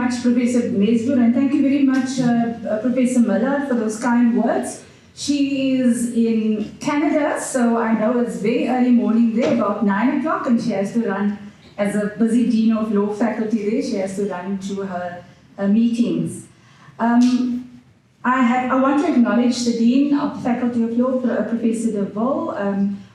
much, Professor Mesbur, and thank you very much, Professor Miller, for those kind words. She is in Canada, so I know it's very early morning there, about 9 o'clock, and she has to run, as a busy Dean of Law faculty there, she has to run to her meetings. I want to acknowledge the Dean of the Faculty of Law, Professor De Vol,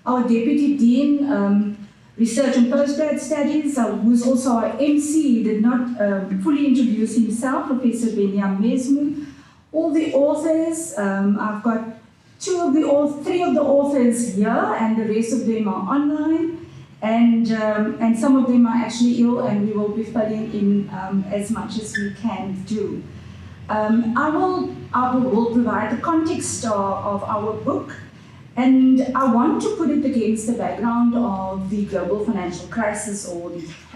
our Deputy Dean, Research and Postgrad Studies, who's also our MC. He did not fully introduce himself, Professor Vivienne Lawack. All the authors, I've got three of the authors here, and the rest of them are online. And some of them are actually ill, and we will be filling in as much as we can do. I will provide the context of our book, and I want to put it against the background of the global financial crisis,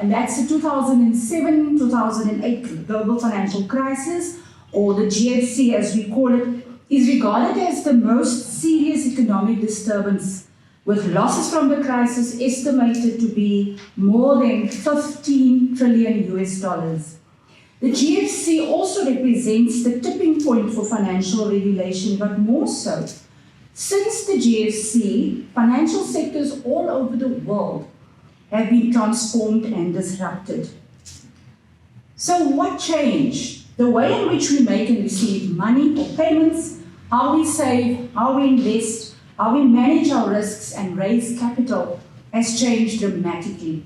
and that's the 2007-2008 global financial crisis, or the GFC as we call it, is regarded as the most serious economic disturbance, with losses from the crisis estimated to be more than $15 trillion US. The GFC also represents the tipping point for financial regulation, but more so. Since the GFC, financial sectors all over the world have been transformed and disrupted. So what changed? The way in which we make and receive money or payments, how we save, how we invest, how we manage our risks and raise capital has changed dramatically.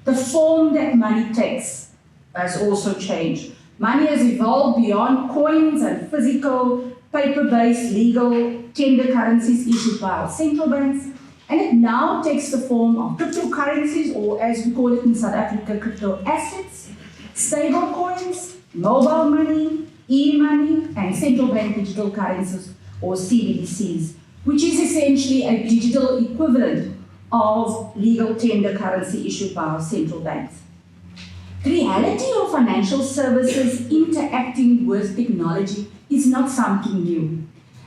The form that money takes has also changed. Money has evolved beyond coins and physical, paper-based legal tender currencies issued by our central banks, and it now takes the form of cryptocurrencies, or as we call it in South Africa, crypto assets, stable coins, mobile money, e-money, and central bank digital currencies, or CBDCs, which is essentially a digital equivalent of legal tender currency issued by our central banks. The reality of financial services interacting with technology is not something new.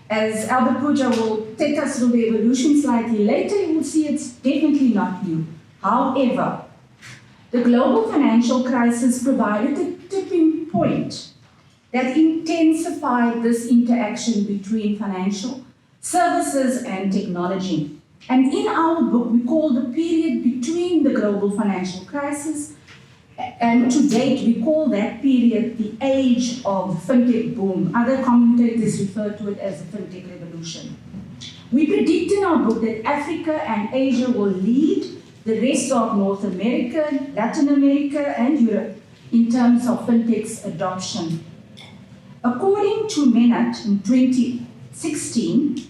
As Albert Puja will take us through the evolution slightly later, you will see it's definitely not new. However, the global financial crisis provided a tipping point that intensified this interaction between financial services and technology. And in our book, we call the period between the global financial crisis and to date, we call that period the age of the FinTech boom. Other commentators refer to it as the FinTech revolution. We predict in our book that Africa and Asia will lead the rest of North America, Latin America, and Europe in terms of FinTech's adoption. According to Menat in 2016,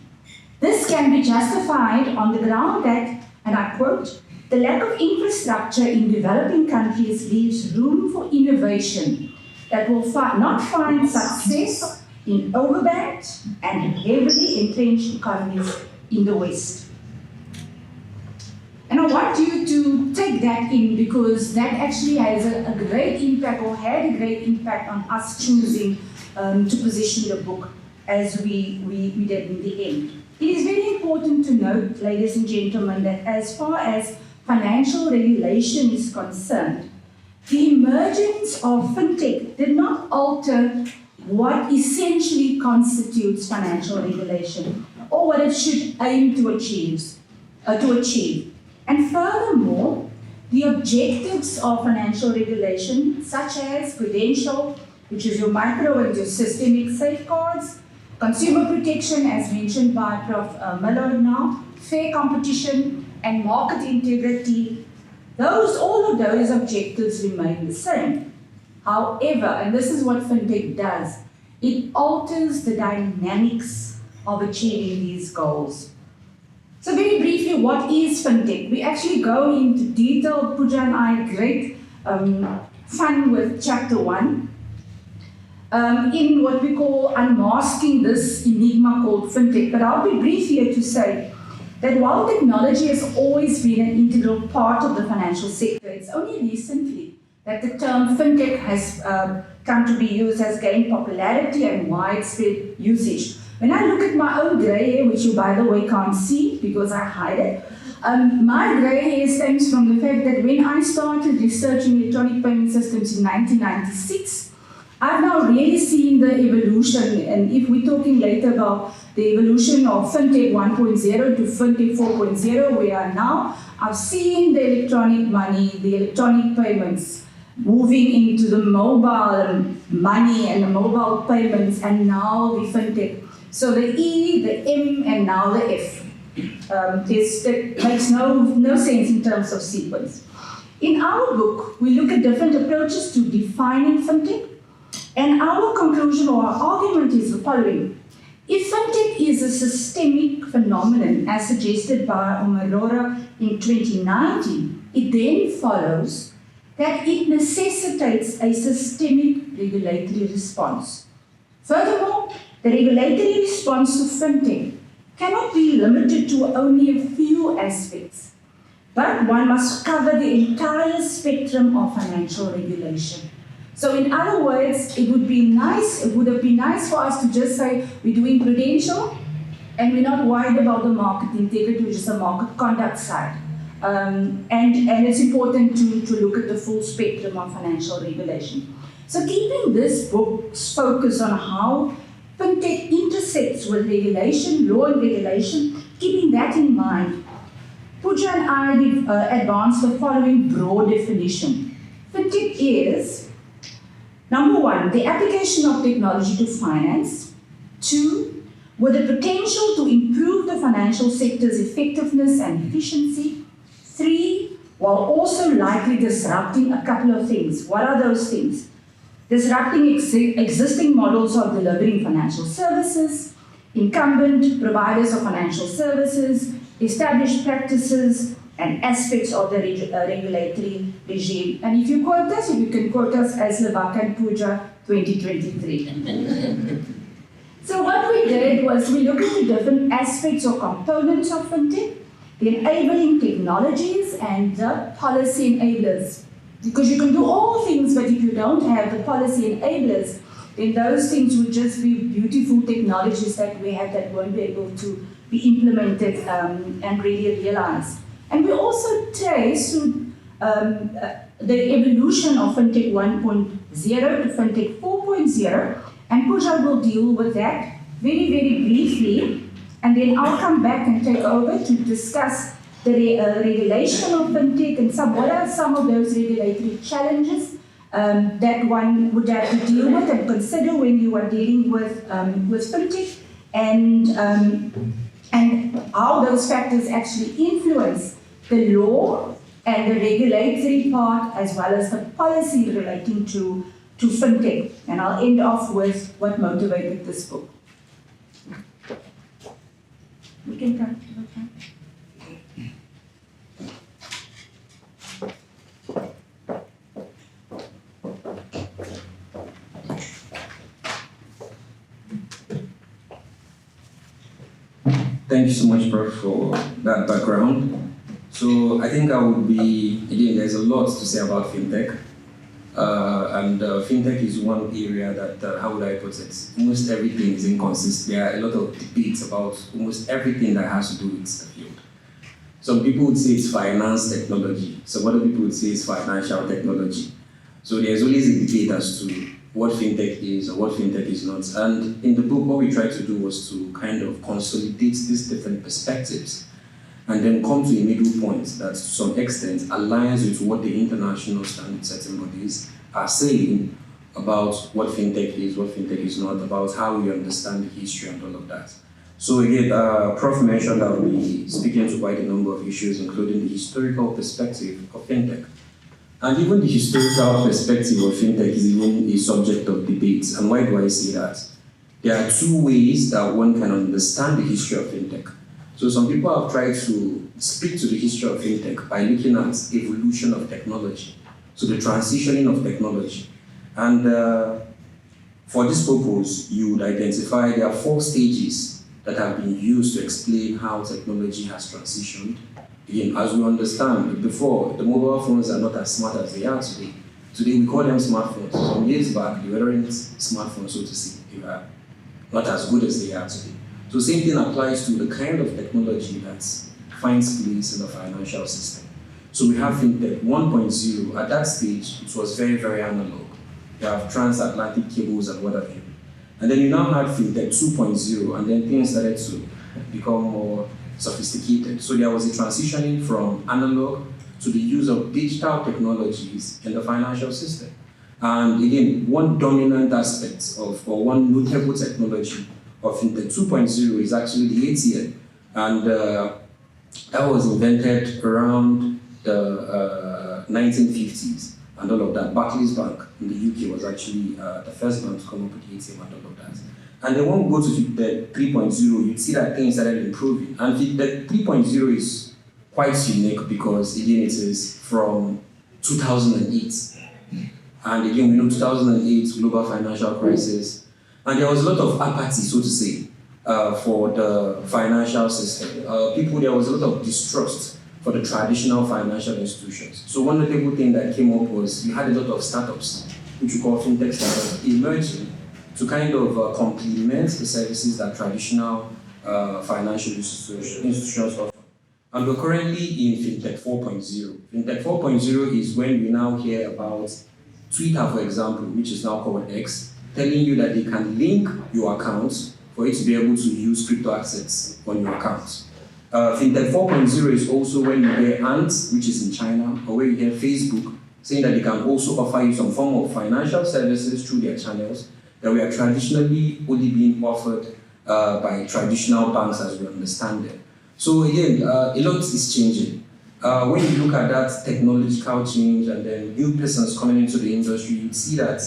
this can be justified on the ground that, and I quote, "The lack of infrastructure in developing countries leaves room for innovation that will not find success in overbanked and heavily entrenched economies in the West." And I want you to take that in, because that actually has a great impact, or had a great impact on us choosing to position the book as we did in the end. It is very important to note, ladies and gentlemen, that as far as financial regulation is concerned, the emergence of FinTech did not alter what essentially constitutes financial regulation, or what it should aim to achieve. And furthermore, the objectives of financial regulation, such as prudential, which is your micro and your systemic safeguards, consumer protection, as mentioned by Prof Miller now, fair competition, and market integrity, all of those objectives remain the same. However, and this is what FinTech does, it alters the dynamics of achieving these goals. So very briefly, what is FinTech? We actually go into detail. Pooja and I had great fun with chapter 1. In what we call unmasking this enigma called FinTech. But I'll be brief here to say that while technology has always been an integral part of the financial sector, it's only recently that the term FinTech has come to be used, has gained popularity and widespread usage. When I look at my own grey hair, which you by the way can't see because I hide it, my grey hair stems from the fact that when I started researching electronic payment systems in 1996, I've now really seen the evolution, and if we're talking later about the evolution of FinTech 1.0 to FinTech 4.0, we are now, I've seen the electronic money, the electronic payments moving into the mobile money and the mobile payments, and now the FinTech. So the E, the M, and now the F. That makes no sense in terms of sequence. In our book, we look at different approaches to defining FinTech, and our conclusion or our argument is the following. If FinTech is a systemic phenomenon, as suggested by Omarora in 2019, it then follows that it necessitates a systemic regulatory response. Furthermore, the regulatory response to FinTech cannot be limited to only a few aspects, but one must cover the entire spectrum of financial regulation. So in other words, it would have been nice for us to just say we're doing prudential and we're not worried about the market integrity, which is the market conduct side. And it's important to look at the full spectrum of financial regulation. So keeping this book's focus on how FinTech intersects with regulation, law and regulation, keeping that in mind, Pooja and I advanced the following broad definition. FinTech is, number one, the application of technology to finance. Two, with the potential to improve the financial sector's effectiveness and efficiency. Three, while also likely disrupting a couple of things. What are those things? Disrupting existing models of delivering financial services, incumbent providers of financial services, established practices, and aspects of the regulatory regime. And if you quote us, you can quote us as Lawack and Pooja 2023. So what we did was we looked at the different aspects or components of FinTech, the enabling technologies and the policy enablers. Because you can do all things, but if you don't have the policy enablers, then those things would just be beautiful technologies that we have that won't be able to be implemented and really realized. And we also trace the evolution of FinTech 1.0 to FinTech 4.0, and Pooja will deal with that very, very briefly, and then I'll come back and take over to discuss the regulation of FinTech and what are some of those regulatory challenges that one would have to deal with and consider when you are dealing with FinTech, and how those factors actually influence the law and the regulatory part as well as the policy relating to FinTech. And I'll end off with what motivated this book. We can come to the front. Thank you so much, Prof, for that background. So I think I would be, again, there's a lot to say about FinTech. And FinTech is one area that, how would I put it, almost everything is inconsistent. There are a lot of debates about almost everything that has to do with the field. Some people would say it's finance technology. Some other people would say it's financial technology. So there's always a debate as to what FinTech is or what FinTech is not. And in the book, what we tried to do was to kind of consolidate these different perspectives and then come to a middle point that to some extent aligns with what the international standard setting bodies are saying about what FinTech is not, about how we understand the history and all of that. So again, Prof mentioned that we'll be speaking to quite a number of issues, including the historical perspective of FinTech. And even the historical perspective of FinTech is even a subject of debate. And why do I say that? There are two ways that one can understand the history of FinTech. So some people have tried to speak to the history of FinTech by looking at evolution of technology, so the transitioning of technology. And for this purpose, you would identify there are 4 stages that have been used to explain how technology has transitioned. Again, as we understand, before, the mobile phones are not as smart as they are today. Today, we call them smartphones. Some years back, they weren't smartphones, so to say. They were not as good as they are today. So same thing applies to the kind of technology that finds place in the financial system. So we have FinTech 1.0. At that stage, it was very, very analog. you have transatlantic cables and what have you. And then you now had FinTech 2.0, and then things started to become more sophisticated. So there was a transitioning from analog to the use of digital technologies in the financial system. And again, one dominant aspect of, or one notable technology of FinTech 2.0 is actually the ATM. And that was invented around the 1950s and all of that. Barclays Bank in the UK was actually the first bank to come up with the ATM and all of that. And then when we go to FinTech 3.0, you'd see that things started improving. And FinTech 3.0 is quite unique because, again, it is from 2008. And again, we know 2008, global financial crisis. And there was a lot of apathy, so to say, for the financial system. There was a lot of distrust for the traditional financial institutions. So one notable thing that came up was you had a lot of startups, which we call FinTech startups, emerging to kind of complement the services that traditional financial institutions offer. And we're currently in FinTech 4.0. FinTech 4.0 is when we now hear about Twitter, for example, which is now called X, telling you that they can link your accounts for you to be able to use crypto assets on your accounts. FinTech 4.0 is also when you hear Ant, which is in China, or where you hear Facebook saying that they can also offer you some form of financial services through their channels that were traditionally only being offered by traditional banks as we understand them. So again, a lot is changing. When you look at that technological change and then new persons coming into the industry, you see that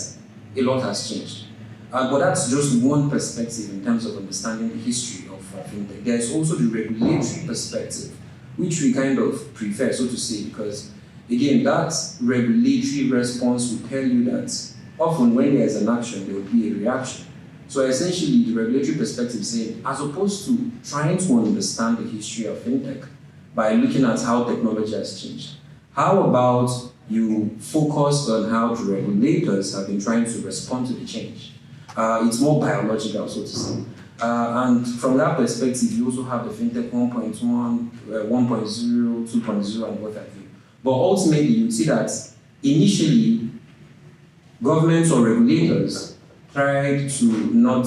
a lot has changed. But that's just one perspective in terms of understanding the history of FinTech. There's also the regulatory perspective, which we kind of prefer, so to say, because again, that regulatory response will tell you that often when there's an action, there will be a reaction. So essentially, the regulatory perspective is saying, as opposed to trying to understand the history of FinTech by looking at how technology has changed, how about you focus on how the regulators have been trying to respond to the change? It's more biological, so to say. And from that perspective, you also have the FinTech 1.1, 1.0, 2.0, and what have you. But ultimately, you see that initially, governments or regulators tried to not,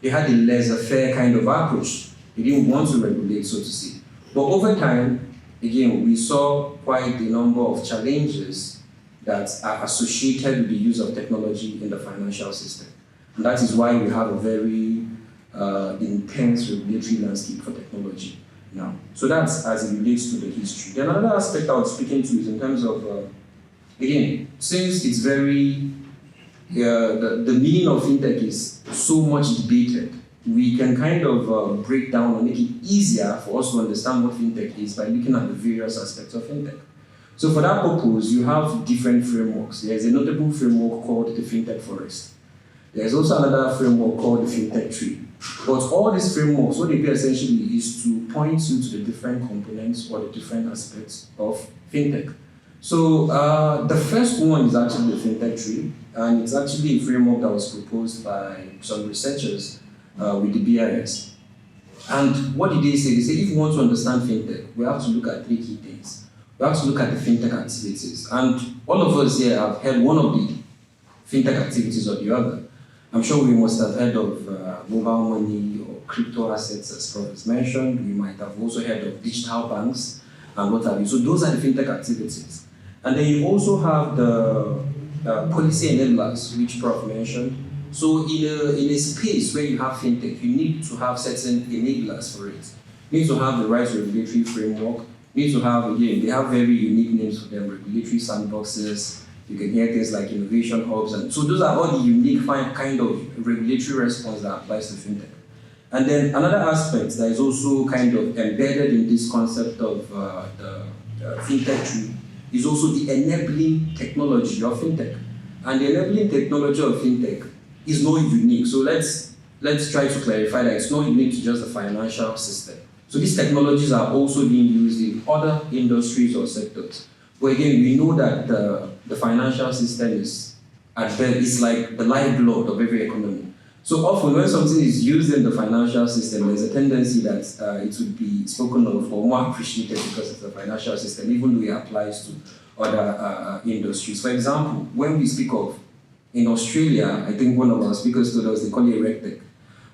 they had a laissez-faire kind of approach. They didn't want to regulate, so to say. But over time, again, we saw quite a number of challenges that are associated with the use of technology in the financial system. And that is why we have a very intense regulatory landscape for technology now. So that's as it relates to the history. Then another aspect I was speaking to is in terms of, again, since it's very, the meaning of FinTech is so much debated, we can kind of break down or make it easier for us to understand what FinTech is by looking at the various aspects of FinTech. So for that purpose, you have different frameworks. There's a notable framework called the FinTech Forest. There's also another framework called the FinTech Tree. But all these frameworks, what they do essentially is to point you to the different components or the different aspects of FinTech. So the first one is actually the FinTech Tree, and it's actually a framework that was proposed by some researchers with the BIS. And what did they say? They say if you want to understand FinTech, we have to look at three key things. We have to look at the FinTech activities. And all of us here have heard one of the FinTech activities or the other. I'm sure we must have heard of mobile money or crypto assets, as Prof has mentioned. We might have also heard of digital banks and what have you. So those are the FinTech activities. And then you also have the policy enablers, which Prof mentioned. So in a space where you have FinTech, you need to have certain enablers for it. You need to have the right regulatory framework. You need to have, again, they have very unique names for them, regulatory sandboxes. You can hear things like innovation hubs. And so those are all the unique kind of regulatory response that applies to FinTech. And then another aspect that is also kind of embedded in this concept of the FinTech tree is also the enabling technology of FinTech. And the enabling technology of FinTech is not unique. So let's try to clarify that it's not unique to just the financial system. So these technologies are also being used in other industries or sectors. But again, we know that the financial system is it's like the lifeblood of every economy. So often when something is used in the financial system, there's a tendency that it would be spoken of or more appreciated because it's the financial system, even though it applies to other industries. For example, when we speak of in Australia, I think one of our speakers told us they call it RegTech.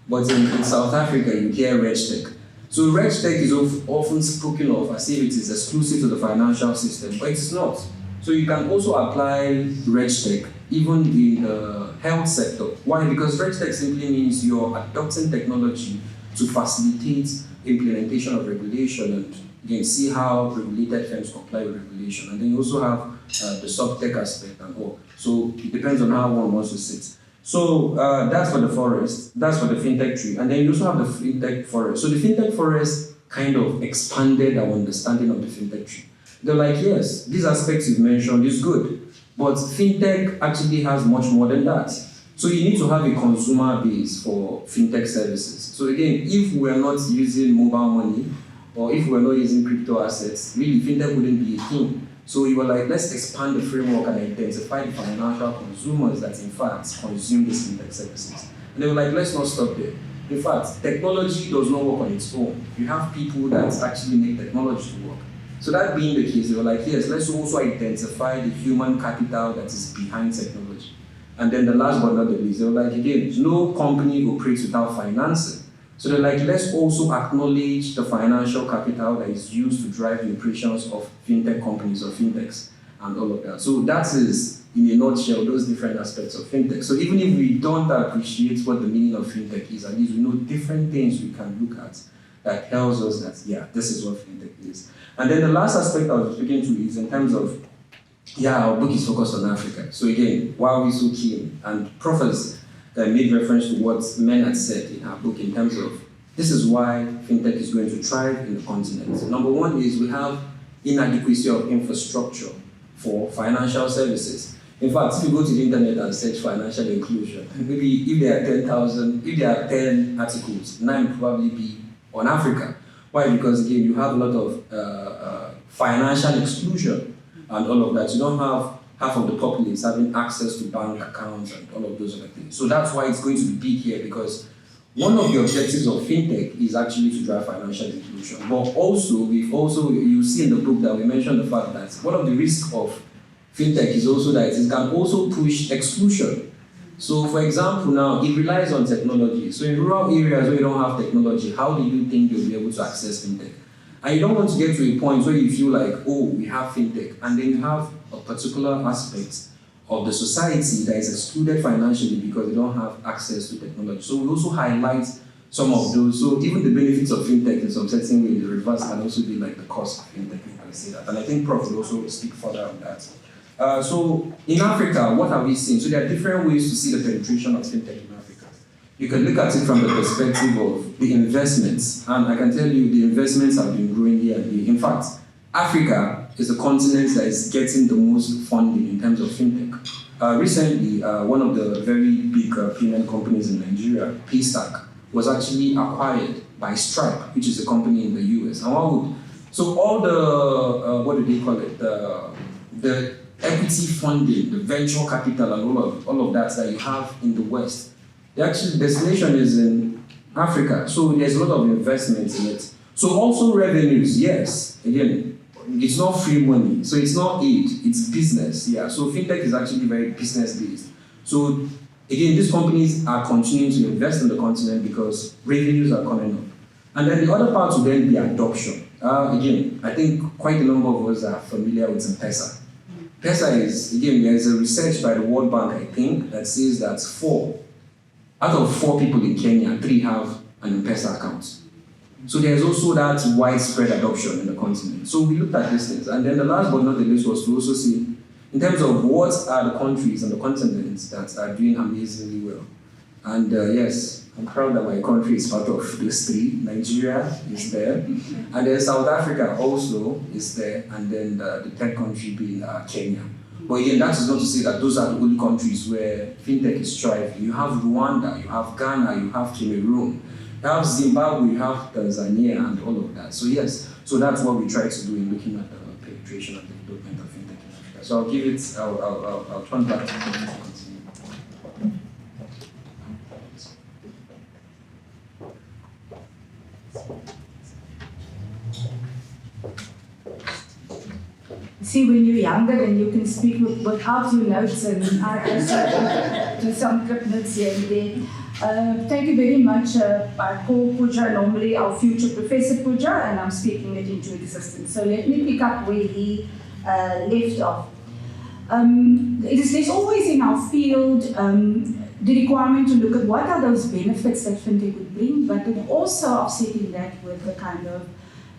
But in South Africa, you hear RegTech. So RegTech is often spoken of as if it is exclusive to the financial system, but it's not. So you can also apply RegTech even in the health sector. Why? Because RegTech simply means you're adopting technology to facilitate implementation of regulation and again see how regulated firms comply with regulation. And then you also have the sub-tech aspect and all. So it depends on how one wants to sit. So that's for the forest, that's for the fintech tree. And then you also have the fintech forest. So the fintech forest kind of expanded our understanding of the fintech tree. They're like, yes, these aspects you've mentioned is good, but fintech actually has much more than that. So you need to have a consumer base for fintech services. So again, if we're not using mobile money, or if we're not using crypto assets, really fintech wouldn't be a thing. So you were like, let's expand the framework and identify the financial consumers that in fact consume these fintech services. And they were like, let's not stop there. In fact, technology does not work on its own. You have people that actually make technology to work. So that being the case, they were like, yes, let's also identify the human capital that is behind technology. And then the last but not the least, they were like, again, no company operates without financing. So they're like, let's also acknowledge the financial capital that is used to drive the operations of fintech companies or fintechs and all of that. So that is, in a nutshell, those different aspects of fintech. So even if we don't appreciate what the meaning of fintech is, at least we know different things we can look at that tells us that, yeah, this is what fintech is. And then the last aspect I was speaking to is in terms of, yeah, our book is focused on Africa. So again, why are we so keen? And Prof has made reference to what Men had said in our book in terms of this is why fintech is going to thrive in the continent. So number one is we have inadequacy of infrastructure for financial services. In fact, if you go to the internet and search financial inclusion, maybe if there are 10,000, if there are 10 articles, 9 will probably be on Africa. Why? Because again, you have a lot of financial exclusion and all of that. You don't have half of the populace having access to bank accounts and all of those other things. So that's why it's going to be big here, because one of the objectives of fintech is actually to drive financial inclusion. But also, you see in the book that we mentioned the fact that one of the risks of fintech is also that it can also push exclusion. So for example, now it relies on technology. So in rural areas where you don't have technology, how do you think you'll be able to access fintech? And you don't want to get to a point where you feel like, oh, we have fintech, and then you have a particular aspect of the society that is excluded financially because they don't have access to technology. So we also highlight some of those. So even the benefits of fintech in some certain way, the reverse can also be like the cost of fintech, you can say that. And I think Prof will also speak further on that. So in Africa, what are we seeing? So there are different ways to see the penetration of fintech in Africa. You can look at it from the perspective of the investments. And I can tell you the investments have been growing here and here. In fact, Africa is the continent that is getting the most funding in terms of fintech. Recently, one of the very big payment companies in Nigeria, Paystack, was actually acquired by Stripe, which is a company in the US. And so all the, what do they call it, the equity funding, the venture capital and all of that you have in the West, the actual destination is in Africa. So there's a lot of investments in it. So also revenues, yes, again, it's not free money, so it's not aid, it's business, yeah. So fintech is actually very business-based. So again, these companies are continuing to invest in the continent because revenues are coming up. And then the other part will then be adoption. Again, I think quite a number of us are familiar with M-Pesa. M-Pesa is, again, there's a research by the World Bank, I think, that says that 4 out of 4 people in Kenya, 3 have an M-Pesa account. So there's also that widespread adoption in the continent. So we looked at these things. And then the last but not the least was to also see, in terms of what are the countries and the continents that are doing amazingly well. And yes, I'm proud that my country is part of those 3. Nigeria is there. And then South Africa also is there. And then the third country being Kenya. But again, that is not to say that those are the only countries where fintech is thriving. You have Rwanda, you have Ghana, you have Cameroon. You have Zimbabwe, you have Tanzania, and all of that. So yes, so that's what we try to do in looking at the penetration and development of fintech in Africa. So I'll give it, I'll turn back to you to continue. see, when you're younger, then you can speak without your notes, and I also do some clip notes here and there. Thank you very much. I call Pooja normally our future Professor Pooja, and I'm speaking it into existence. So let me pick up where he left off. There's always in our field the requirement to look at what are those benefits that FinTech would bring, but then also offsetting that with the kind of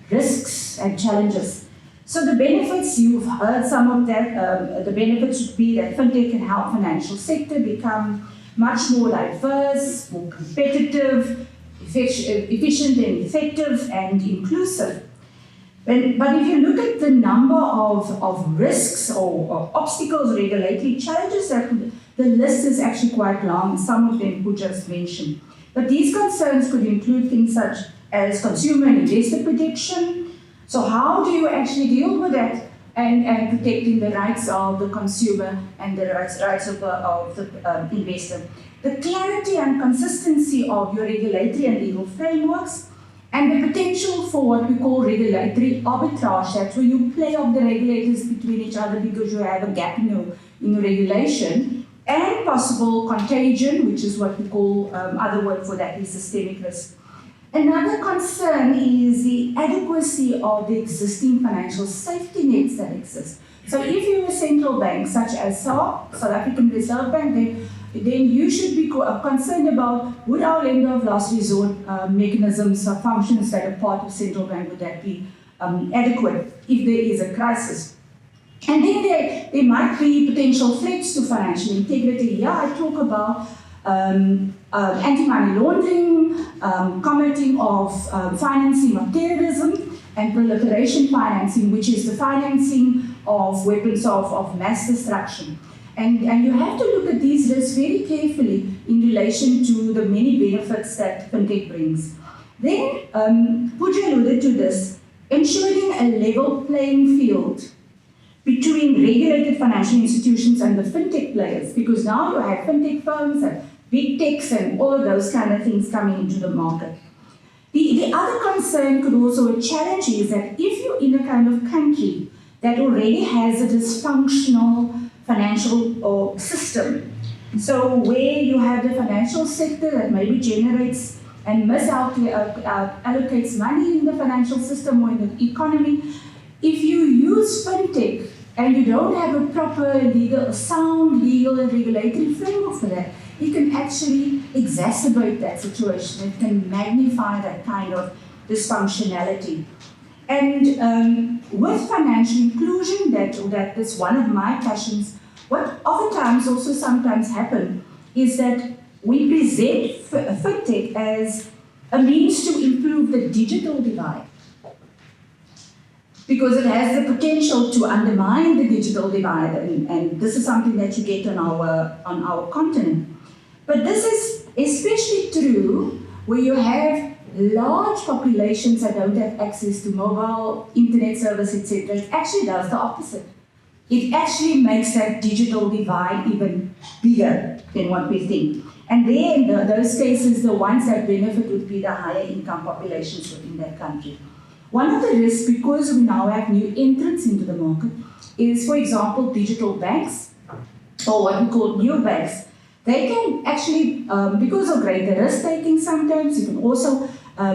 risks and challenges. So the benefits, you've heard some of that. The benefits would be that FinTech can help financial sector become much more diverse, more competitive, efficient and effective, and inclusive. But if you look at the number of risks or obstacles, regulatory challenges, the list is actually quite long. Some of them Pooja just mentioned. But these concerns could include things such as consumer and investor protection. So how do you actually deal with that and protecting the rights of the consumer and the rights of the investor? The clarity and consistency of your regulatory and legal frameworks, and the potential for what we call regulatory arbitrage. That's where you play off the regulators between each other because you have a gap in your regulation, and possible contagion, which is what we call, other word for that is systemic risk. Another concern is the adequacy of the existing financial safety nets that exist. So if you're a central bank, such as South African Reserve Bank, then you should be concerned about, would our lender of last resort mechanisms or functions that are part of central bank, would that be adequate if there is a crisis? And then there might be potential threats to financial integrity. Here I talk about anti-money laundering, combating of financing of terrorism, and proliferation financing, which is the financing of weapons of mass destruction. And you have to look at these risks very carefully in relation to the many benefits that FinTech brings. Then, Pooja alluded to this, ensuring a level playing field between regulated financial institutions and the FinTech players, because now you have FinTech firms and big techs and all of those kind of things coming into the market. The other concern could also, a challenge is that if you're in a kind of country that already has a dysfunctional financial system, so where you have the financial sector that maybe generates and allocates money in the financial system or in the economy, if you use FinTech and you don't have a proper sound legal and regulatory framework for that, it can actually exacerbate that situation. It can magnify that kind of dysfunctionality. And with financial inclusion, that is one of my passions. What oftentimes also sometimes happen is that we present FinTech as a means to improve the digital divide, because it has the potential to undermine the digital divide, and this is something that you get on our continent. But this is especially true where you have large populations that don't have access to mobile, internet service, etc. It actually does the opposite. It actually makes that digital divide even bigger than what we think. And there, in those cases, the ones that benefit would be the higher income populations within that country. One of the risks, because we now have new entrants into the market, is, for example, digital banks, or what we call neobanks. They can actually, because of greater risk taking sometimes, you can also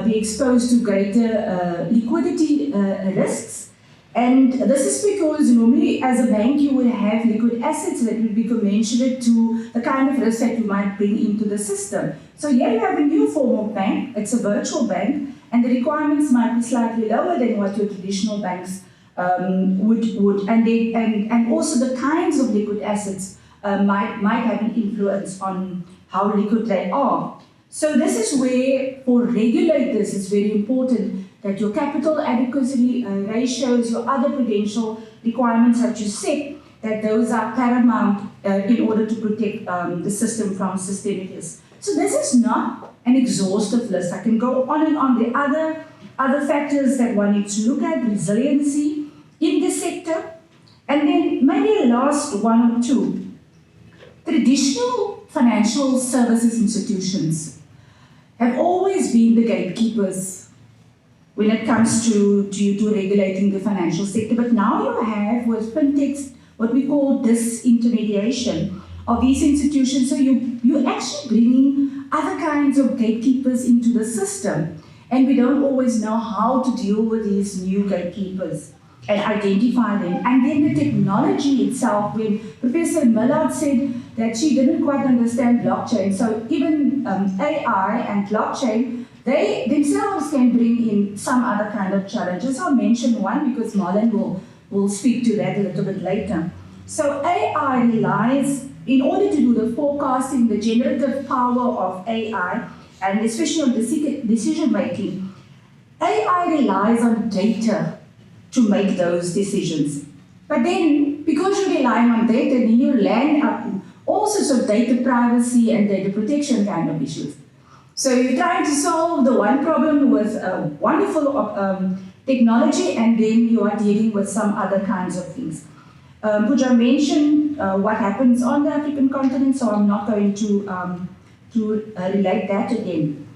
be exposed to greater liquidity risks. And this is because normally as a bank you would have liquid assets that would be commensurate to the kind of risk that you might bring into the system. So here you have a new form of bank, it's a virtual bank, and the requirements might be slightly lower than what your traditional banks would. And also the kinds of liquid assets might have an influence on how liquid they are. So this is where, for regulators, it's very important that your capital adequacy ratios, your other prudential requirements that you set, that those are paramount in order to protect the system from systemic risk. So this is not an exhaustive list. I can go on and on. The other factors that one needs to look at, resiliency in the sector, and then maybe a last one or two. Traditional financial services institutions have always been the gatekeepers when it comes to regulating the financial sector. But now you have with fintechs what we call disintermediation of these institutions. So you're actually bringing other kinds of gatekeepers into the system. And we don't always know how to deal with these new gatekeepers and identify them. And then the technology itself, when Professor Millard said that she didn't quite understand blockchain, so even AI and blockchain, they themselves can bring in some other kind of challenges. I'll mention one because Marlon will speak to that a little bit later. So AI relies, in order to do the forecasting, the generative power of AI, and especially on decision making, AI relies on data to make those decisions. But then, because you're relying on data, then you land up in all sorts of data privacy and data protection kind of issues. So you're trying to solve the one problem with a wonderful technology, and then you are dealing with some other kinds of things. Pooja mentioned what happens on the African continent, so I'm not going to relate that again.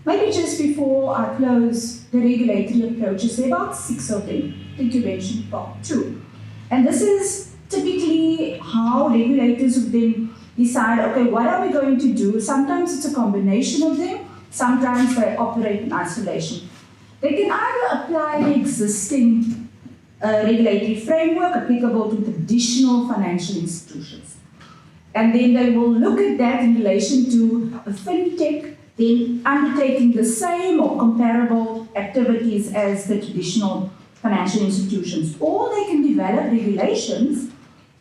Maybe just before I close the regulatory approaches, there are about 6 of them. I think you mentioned part 2. And this is typically how regulators would then decide, okay, what are we going to do? Sometimes it's a combination of them, sometimes they operate in isolation. They can either apply the existing regulatory framework applicable to traditional financial institutions. And then they will look at that in relation to a fintech then undertaking the same or comparable activities as the traditional financial institutions. Or they can develop regulations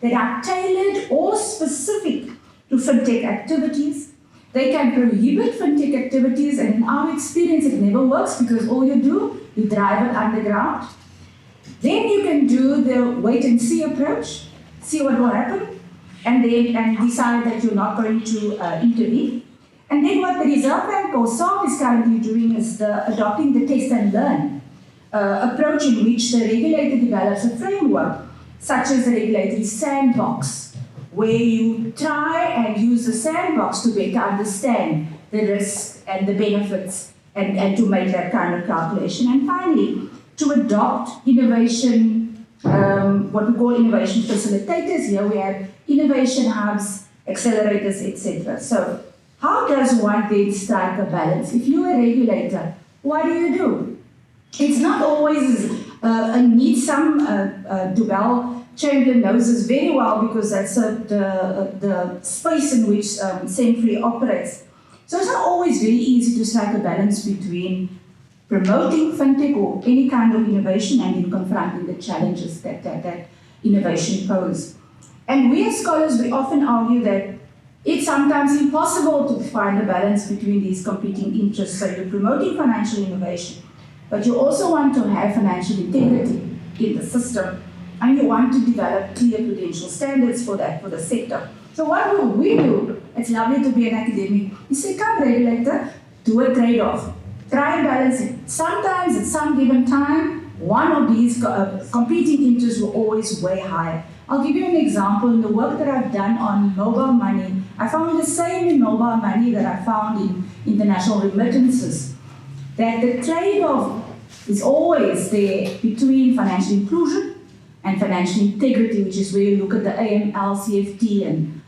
that are tailored or specific to fintech activities. They can prohibit fintech activities, and in our experience it never works because all you drive it underground. Then you can do the wait and see approach, see what will happen, and decide that you're not going to intervene. And then what the Reserve Bank or SARB is currently doing is adopting the test and learn approach, in which the regulator develops a framework, such as the regulatory sandbox, where you try and use the sandbox to better understand the risks and the benefits and to make that kind of calculation. And finally, to adopt innovation, what we call innovation facilitators. Here we have innovation hubs, accelerators, etc. So how does one then strike a balance? If you're a regulator, what do? It's not always a neat sum. Duval Chamberlain knows this very well because that's the space in which Senfree operates. So it's not always very easy to strike a balance between promoting fintech or any kind of innovation and then confronting the challenges that innovation poses. And we as scholars, we often argue that it's sometimes impossible to find a balance between these competing interests. So you're promoting financial innovation, but you also want to have financial integrity in the system, and you want to develop clear prudential standards for that, for the sector. So what will we do? It's lovely to be an academic. You say, come regulator, do a trade-off. Try and balance it. Sometimes at some given time, one of these competing interests will always weigh higher. I'll give you an example. In the work that I've done on mobile money, I found the same in mobile money that I found in international remittances, that the trade-off is always there between financial inclusion and financial integrity, which is where you look at the AML, CFT, and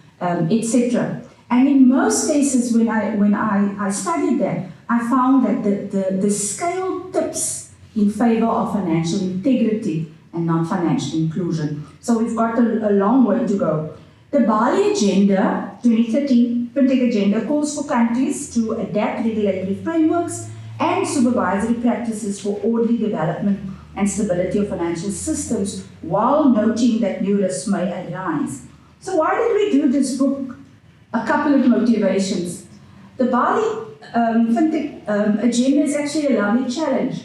etc. And in most cases, when I studied that, I found that the scale tips in favor of financial integrity and not financial inclusion. So we've got a long way to go. The Bali Agenda 2030 FinTech Agenda calls for countries to adapt regulatory frameworks and supervisory practices for orderly development and stability of financial systems, while noting that new risks may arise. So why did we do this book? A couple of motivations. The Bali FinTech Agenda is actually a lovely challenge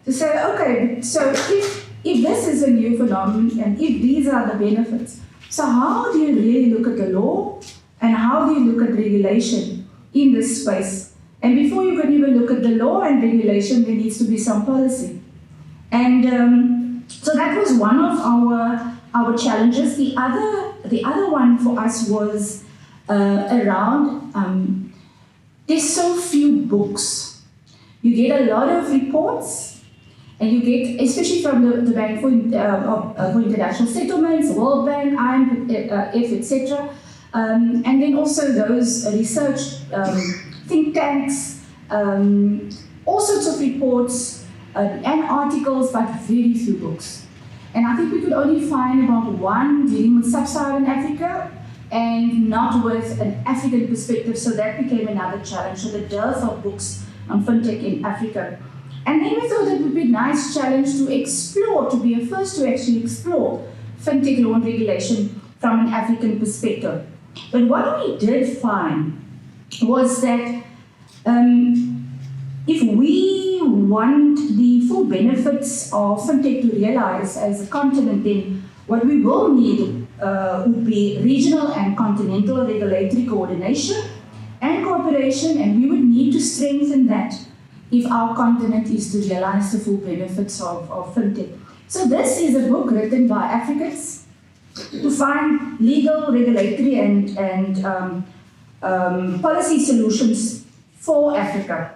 to say, okay, so if this is a new phenomenon and if these are the benefits, so how do you really look at the law and how do you look at regulation in this space? And before you can even look at the law and regulation, there needs to be some policy. And so that was one of our challenges. The other one for us was around there's so few books. You get a lot of reports, And you get, especially from the Bank for International Settlements, World Bank, IMF, etc. And then also those research think tanks, all sorts of reports and articles, but very few books. And I think we could only find about one dealing with sub-Saharan Africa and not with an African perspective, so that became another challenge. So the dearth of books on fintech in Africa. And then we thought it would be a nice challenge to explore, to be a first to actually explore FinTech law and regulation from an African perspective. But what we did find was that if we want the full benefits of FinTech to realize as a continent, then what we will need would be regional and continental regulatory coordination and cooperation, and we would need to strengthen that if our continent is to realize the full benefits of FinTech. So this is a book written by Africans to find legal, regulatory, and policy solutions for Africa.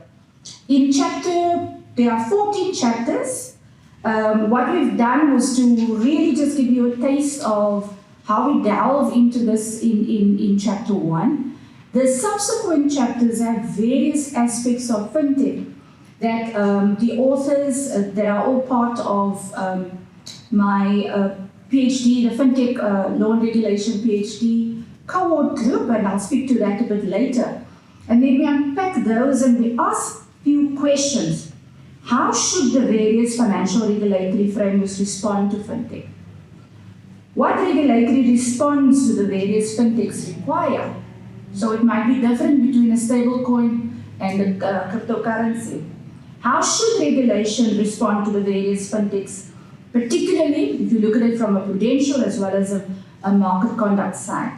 There are 14 chapters. What we've done was to really just give you a taste of how we delve into this in chapter 1. The subsequent chapters have various aspects of FinTech that the authors that are all part of my PhD, the FinTech Law and Regulation PhD cohort group, and I'll speak to that a bit later. And then we unpack those and we ask a few questions. How should the various financial regulatory frameworks respond to FinTech? What regulatory response do the various FinTechs require? So it might be different between a stablecoin and a cryptocurrency. How should regulation respond to the various FinTechs, particularly if you look at it from a prudential as well as a market conduct side?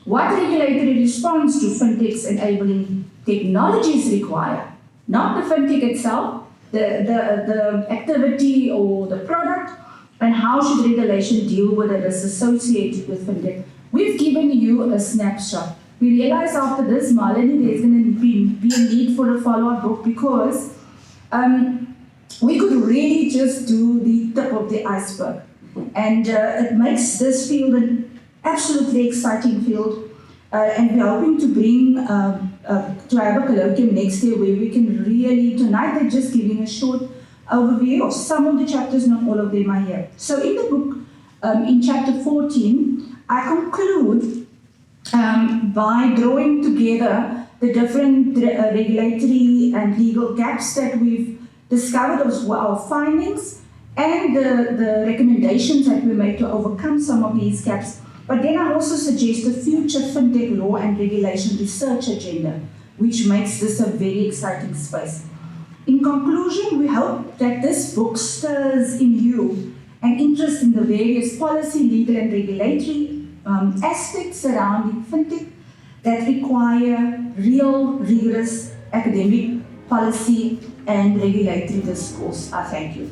What regulatory response do FinTechs enabling technologies require? Not the FinTech itself, the activity or the product, and how should regulation deal with it as associated with FinTech? We've given you a snapshot. We realize after this, Malini, there's going to be a need for a follow-up book because we could really just do the tip of the iceberg. And it makes this field an absolutely exciting field. And we're hoping to bring, to have a colloquium next year where we can really, tonight they're just giving a short overview of some of the chapters, not all of them are here. So in the book, in chapter 14, I conclude by drawing together the different regulatory and legal gaps that we've discovered as well, our findings, and the recommendations that we made to overcome some of these gaps. But then I also suggest a future FinTech law and regulation research agenda, which makes this a very exciting space. In conclusion, we hope that this book stirs in you an interest in the various policy, legal, and regulatory aspects surrounding FinTech that require real, rigorous academic policy and regulatory discourse. I thank you.